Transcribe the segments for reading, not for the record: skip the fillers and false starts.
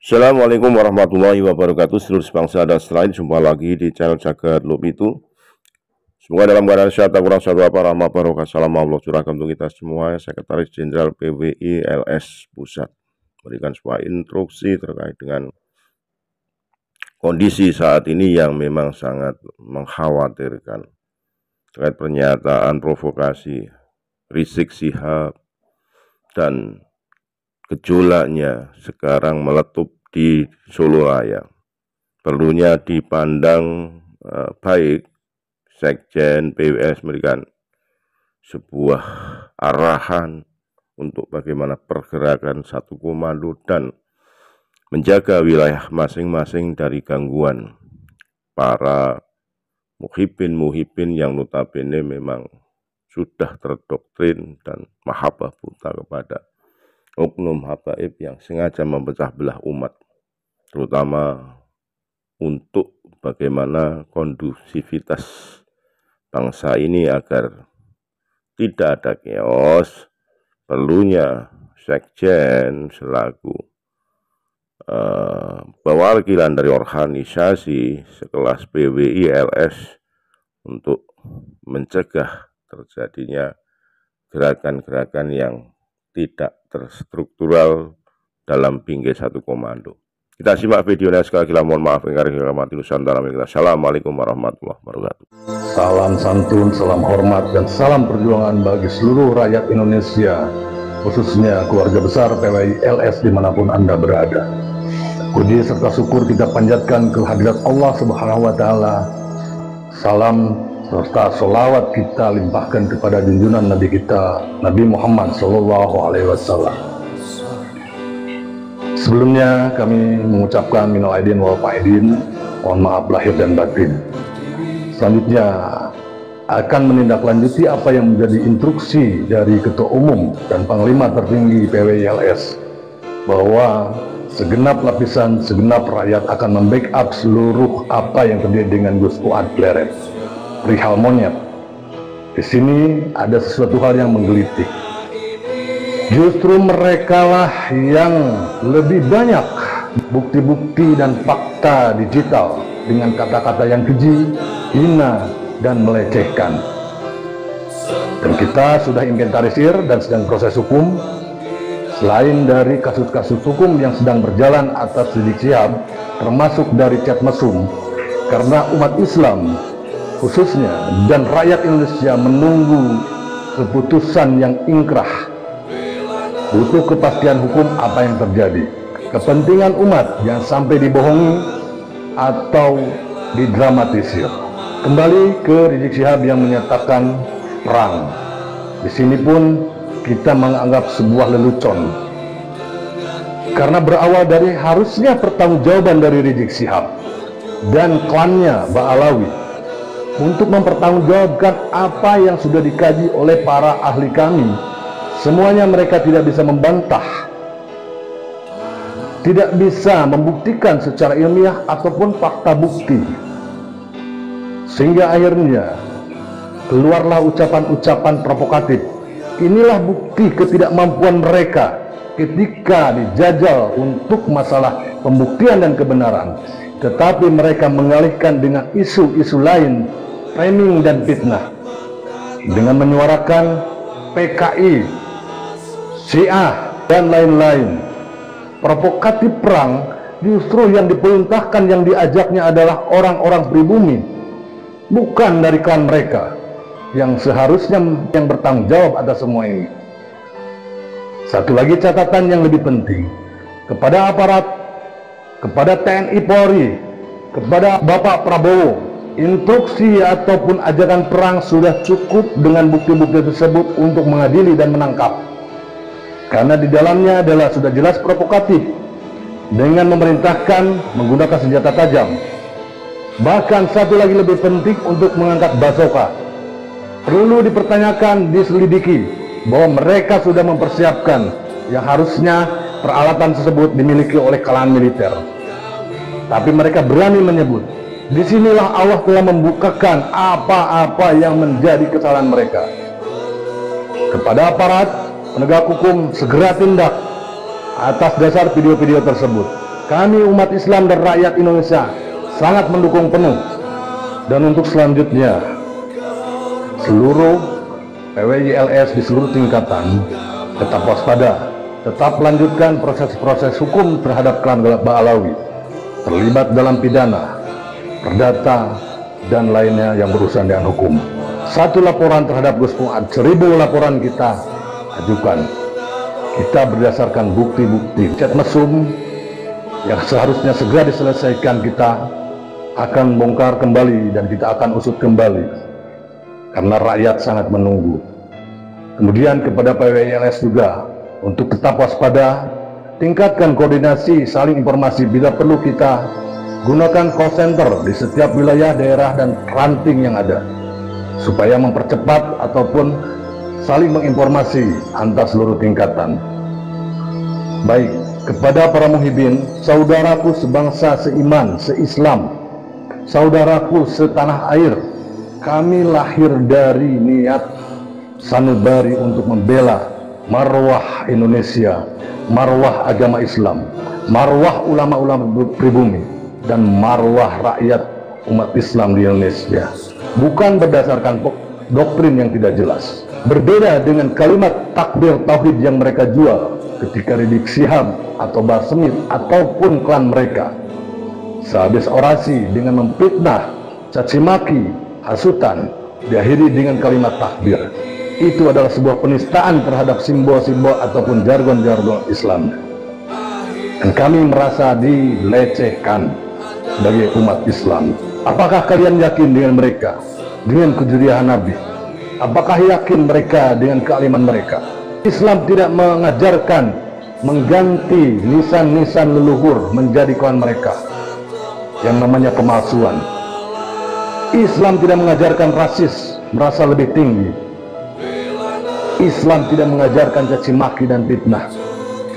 Assalamualaikum warahmatullahi wabarakatuh. Seluruh bangsa dan selain jumpa lagi di channel Jagat Loop itu. Semoga dalam keadaan sehat, tak kurang satu apa, rahmat barokah, salam Allah curahkan untuk kita semua. Sekretaris Jenderal PWI LS Pusat berikan sebuah instruksi terkait dengan kondisi saat ini yang memang sangat mengkhawatirkan terkait pernyataan provokasi Rizik Syihab dan gejolaknya sekarang meletup di Solo Raya. Perlunya dipandang baik. Sekjen PWS memberikan sebuah arahan untuk bagaimana pergerakan satu komando dan menjaga wilayah masing-masing dari gangguan para muhibin yang notabene memang sudah terdoktrin dan mahabbah buta kepada oknum habaib yang sengaja memecah belah umat, terutama untuk bagaimana kondusivitas bangsa ini agar tidak ada chaos. Perlunya Sekjen selaku perwakilan dari organisasi sekelas PWI LS untuk mencegah terjadinya gerakan-gerakan yang tidak terstruktural dalam bingkai satu komando. Kita simak videonya sekali lagi, mohon maaf ingkar hormati Nusantara. Assalamualaikum warahmatullahi wabarakatuh. Salam santun, salam hormat, dan salam perjuangan bagi seluruh rakyat Indonesia, khususnya keluarga besar PWI LS dimanapun Anda berada. Puji serta syukur kita panjatkan ke hadirat Allah Subhanahu wa Ta'ala. Salam serta sholawat kita limpahkan kepada junjungan Nabi kita, Nabi Muhammad SAW. Sebelumnya kami mengucapkan minal aidin wal faidin, mohon maaf lahir dan batin. Selanjutnya akan menindaklanjuti apa yang menjadi instruksi dari Ketua Umum dan Panglima Tertinggi PWI LS, bahwa segenap lapisan, segenap rakyat akan membackup seluruh apa yang terjadi dengan Gus Fuad Pleret, perihal monyet. Di sini ada sesuatu hal yang menggelitik. Justru merekalah yang lebih banyak bukti-bukti dan fakta digital dengan kata-kata yang keji, hina, dan melecehkan. Dan kita sudah inventarisir dan sedang proses hukum. Selain dari kasus-kasus hukum yang sedang berjalan atas Rizik Syihab, termasuk dari chat mesum, karena umat Islam khususnya dan rakyat Indonesia menunggu keputusan yang ingkrah. Butuh kepastian hukum apa yang terjadi. Kepentingan umat jangan sampai dibohongi atau didramatisir. Kembali ke Rizik Syihab yang menyatakan perang. Di sini pun kita menganggap sebuah lelucon. Karena berawal dari harusnya pertanggungjawaban dari Rizik Syihab dan klannya Ba'alawi untuk mempertanggungjawabkan apa yang sudah dikaji oleh para ahli kami. Semuanya mereka tidak bisa membantah, tidak bisa membuktikan secara ilmiah ataupun fakta bukti, sehingga akhirnya keluarlah ucapan-ucapan provokatif. Inilah bukti ketidakmampuan mereka ketika dijajal untuk masalah pembuktian dan kebenaran, tetapi mereka mengalihkan dengan isu-isu lain, framing dan fitnah, dengan menyuarakan PKI, Syiah, dan lain-lain. Provokatif perang justru yang diperintahkan, yang diajaknya adalah orang-orang pribumi, bukan dari klan mereka yang seharusnya yang bertanggung jawab atas semua ini. Satu lagi catatan yang lebih penting, kepada aparat, kepada TNI Polri, kepada Bapak Prabowo, instruksi ataupun ajakan perang sudah cukup dengan bukti-bukti tersebut untuk mengadili dan menangkap. Karena di dalamnya adalah sudah jelas provokatif dengan memerintahkan menggunakan senjata tajam. Bahkan satu lagi lebih penting, untuk mengangkat bazooka. Perlu dipertanyakan, diselidiki bahwa mereka sudah mempersiapkan yang harusnya peralatan tersebut dimiliki oleh kalangan militer. Tapi mereka berani menyebut. Disinilah Allah telah membukakan apa-apa yang menjadi kesalahan mereka. Kepada aparat penegak hukum, segera tindak atas dasar video-video tersebut. Kami umat Islam dan rakyat Indonesia sangat mendukung penuh. Dan untuk selanjutnya, seluruh PWI-LS di seluruh tingkatan tetap waspada, tetap lanjutkan proses-proses hukum terhadap klan Ba'alawi, terlibat dalam pidana, perdata, dan lainnya yang berurusan dengan hukum. 1 laporan terhadap Gus Fuad, 1000 laporan kita ajukan. Kita berdasarkan bukti-bukti chat mesum yang seharusnya segera diselesaikan, kita akan bongkar kembali dan kita akan usut kembali karena rakyat sangat menunggu. Kemudian kepada PWI-LS juga untuk tetap waspada, tingkatkan koordinasi, saling informasi. Bila perlu kita gunakan call center di setiap wilayah, daerah, dan ranting yang ada supaya mempercepat ataupun saling menginformasi antar seluruh tingkatan. Baik, kepada para muhibin, saudaraku sebangsa, seiman, seislam, saudaraku setanah air, kami lahir dari niat sanubari untuk membela marwah Indonesia, marwah agama Islam, marwah ulama-ulama pribumi, dan marwah rakyat umat Islam di Indonesia. Bukan berdasarkan doktrin yang tidak jelas. Berbeda dengan kalimat takbir tauhid yang mereka jual ketika Rizik Syihab atau Basmit ataupun klan mereka. Sehabis orasi dengan memfitnah, caci maki, hasutan, diakhiri dengan kalimat takbir. Itu adalah sebuah penistaan terhadap simbol-simbol ataupun jargon-jargon Islam. Dan kami merasa dilecehkan sebagai umat Islam. Apakah kalian yakin dengan mereka, dengan kejurian Nabi? Apakah yakin mereka dengan kealiman mereka? Islam tidak mengajarkan mengganti nisan-nisan leluhur menjadi kawan mereka yang namanya pemalsuan. Islam tidak mengajarkan rasis, merasa lebih tinggi. Islam tidak mengajarkan caci maki dan fitnah.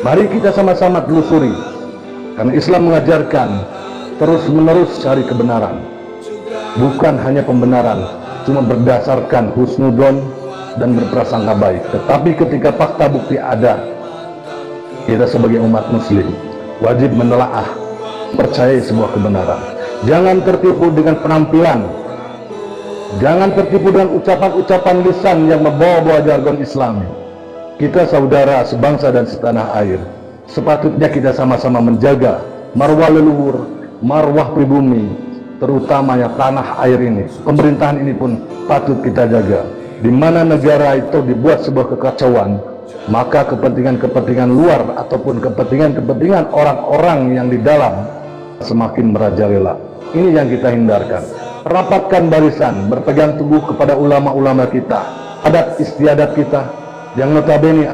Mari kita sama-sama telusuri, karena Islam mengajarkan terus-menerus cari kebenaran, bukan hanya pembenaran cuma berdasarkan husnudon dan berprasangka baik, tetapi ketika fakta bukti ada, kita sebagai umat muslim wajib menelaah, percayai sebuah kebenaran. Jangan tertipu dengan penampilan, jangan tertipu dengan ucapan-ucapan lisan yang membawa-bawa jargon Islami. Kita saudara sebangsa dan setanah air, sepatutnya kita sama-sama menjaga marwah leluhur, marwah pribumi, terutamanya tanah air ini. Pemerintahan ini pun patut kita jaga. Di mana negara itu dibuat sebuah kekacauan, maka kepentingan-kepentingan luar ataupun kepentingan-kepentingan orang-orang yang di dalam semakin merajalela. Ini yang kita hindarkan. Rapatkan barisan, berpegang teguh kepada ulama-ulama kita, adat istiadat kita yang notabene